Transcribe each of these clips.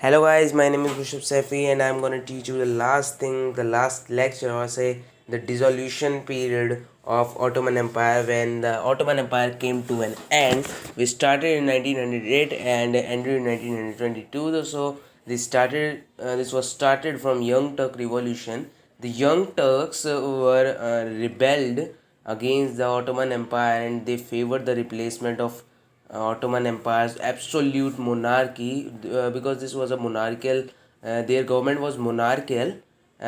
Hello guys, my name is Mushab Saifi and I'm gonna teach you the last lecture or say the dissolution period of Ottoman Empire when the Ottoman Empire came to an end. We started in 1908 and ended in 1922. So this was started from Young Turk Revolution. The Young Turks were rebelled against the Ottoman Empire and they favored the replacement of Ottoman Empire's absolute monarchy because this was a monarchical, their government was monarchical,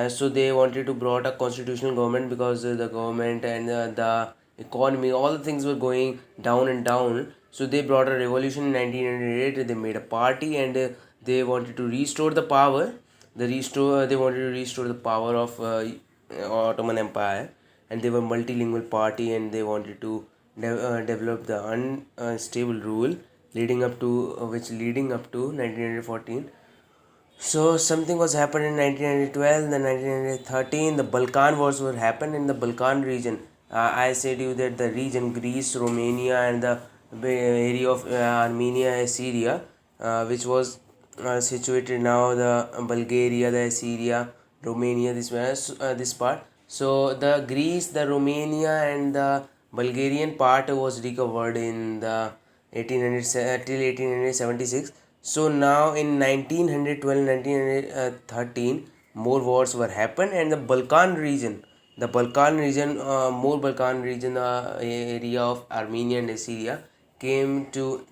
so they wanted to brought a constitutional government because the government and the economy, all the things were going down and down. So they brought a revolution in 1908. They made a party and they wanted to restore the power. They wanted to restore the power of Ottoman Empire, and they were multilingual party and they wanted to develop the unstable rule leading up to 1914. So something was happened in 1912, then 1913. The Balkan Wars were happened in the Balkan region. I said you that the region Greece, Romania, and the area of Armenia, Syria, which was situated now the Bulgaria, the Syria, Romania, this part. So the Greece, the Romania, and the Bulgarian part was recovered in the 1800 till 1876. So now in 1912 1913 more wars were happened and more Balkan region area of Armenia and Assyria came to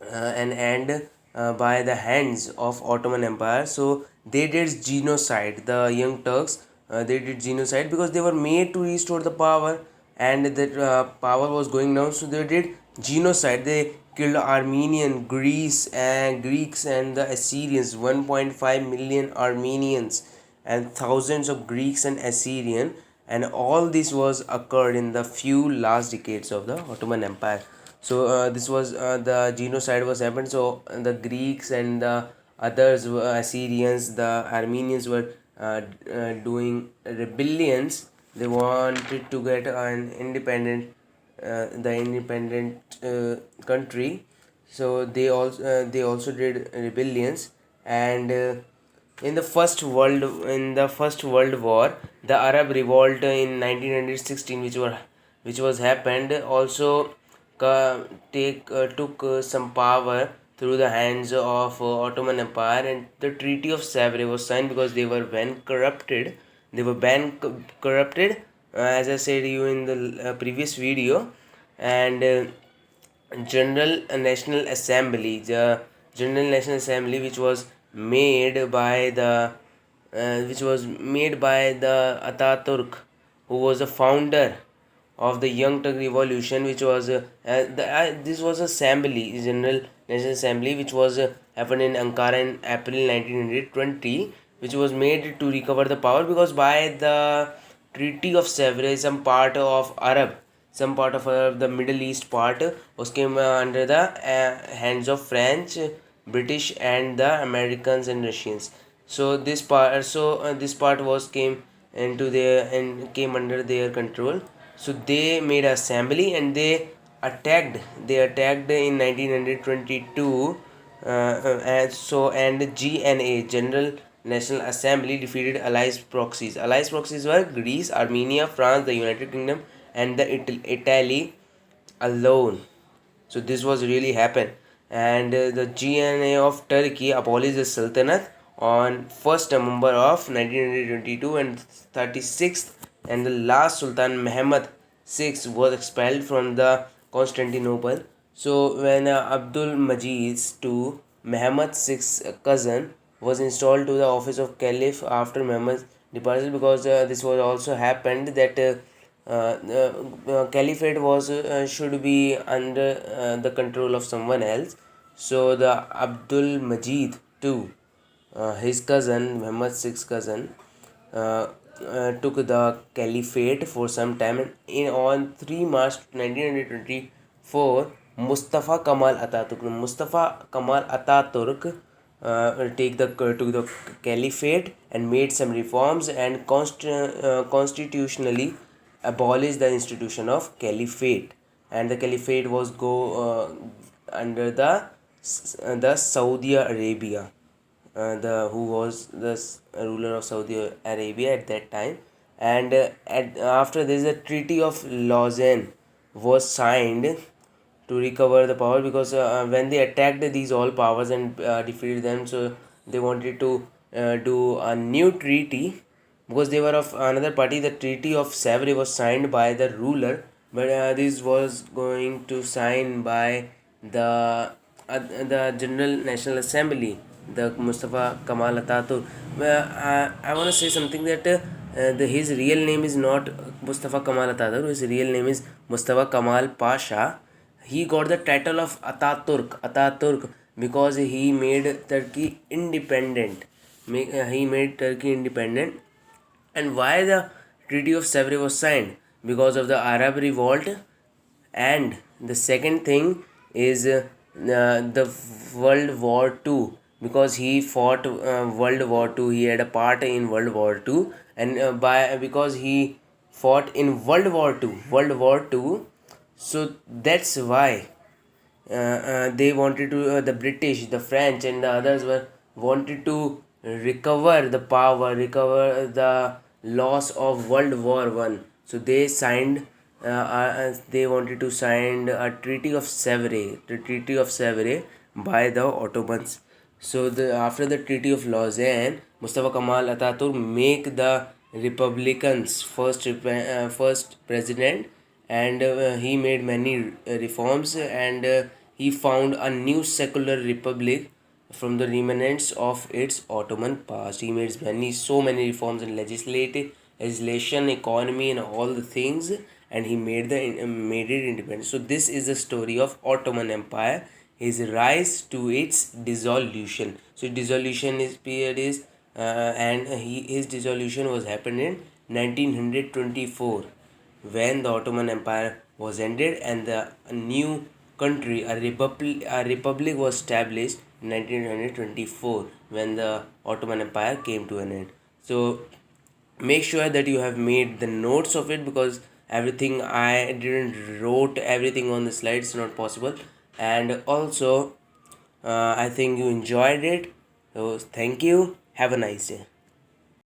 an end by the hands of Ottoman Empire. So they did genocide. The Young Turks they did genocide because they were made to restore the power, and the power was going down. So they did genocide. They killed Armenian, Greeks, and the Assyrians. 1.5 million Armenians and thousands of Greeks and Assyrian, and all this was occurred in the few last decades of the Ottoman Empire. So this was the genocide was happened. So the Greeks and the others were Assyrians, the Armenians were doing rebellions. They wanted to get an independent country. So they also did rebellions. And in the first world war, the Arab revolt in 1916, which was happened, also took some power through the hands of Ottoman Empire, and the Treaty of Sevres was signed because they were corrupted, as I said you in the previous video. And General National Assembly, the General National Assembly, which was made by the Ataturk, who was the founder of the Young Turk Revolution, which was this was assembly, General National Assembly, which was happened in Ankara in April 1920, which was made to recover the power because by the Treaty of Sevres, some part of the Middle East part was came under the hands of French, British, and the Americans and Russians. So this part was came into their and came under their control. So they made assembly and they attacked in 1922. And GNA, General National Assembly, defeated allied proxies. Allied proxies were Greece, Armenia, France, the United Kingdom, and the Italy alone. So this was really happened. And the GNA of Turkey abolished the Sultanate on 1st November of 1922 and 36th, and the last Sultan Mehmed VI was expelled from the Constantinople. So when Abdul Majid II, Mehmed VI's cousin, was installed to the office of Caliph after Mehmed's departure, because this was also happened that caliphate was should be under the control of someone else. So the Abdul Majid II, his cousin, Muhammad VI's cousin, took the caliphate for some time, and on 3 March 1924, Mustafa Kamal Ataturk took the caliphate and made some reforms and constitutionally abolished the institution of caliphate, and the caliphate was go under the Saudi Arabia. the who was the ruler of Saudi Arabia at that time. And after this, the Treaty of Lausanne was signed to recover the power, because when they attacked these all powers and defeated them, so they wanted to do a new treaty because they were of another party. The Treaty of Sèvres was signed by the ruler, but this was going to sign by the General National Assembly, the Mustafa Kemal Atatürk. I want to say something that his real name is not Mustafa Kemal Atatürk. His real name is Mustafa Kemal Pasha. He got the title of Ataturk because he made Turkey independent. He made Turkey independent. And why the Treaty of Sèvres was signed? Because of the Arab Revolt. And the second thing is the World War II, because he fought World War II. He had a part in World War II, and because he fought in World War II, so that's why they wanted to the British, the French, and the others were wanted to recover the power, recover the loss of World War I. So they wanted to sign a Treaty of Sèvres, the Treaty of Sèvres by the Ottomans. So after the Treaty of Lausanne, Mustafa Kemal Atatürk make the Republicans first president, and he made many reforms, and he found a new secular republic from the remnants of its Ottoman past. He made so many reforms in legislation, economy, and all the things, and he made it independent. So this is the story of Ottoman Empire, his rise to its dissolution. So dissolution is period is his dissolution was happened in 1924, when the Ottoman Empire was ended and the new country, a republic was established in 1924, when the Ottoman Empire came to an end. So make sure that you have made the notes of it, because everything I didn't wrote everything on the slides, not possible. And also I think you enjoyed it. So thank you. Have a nice day.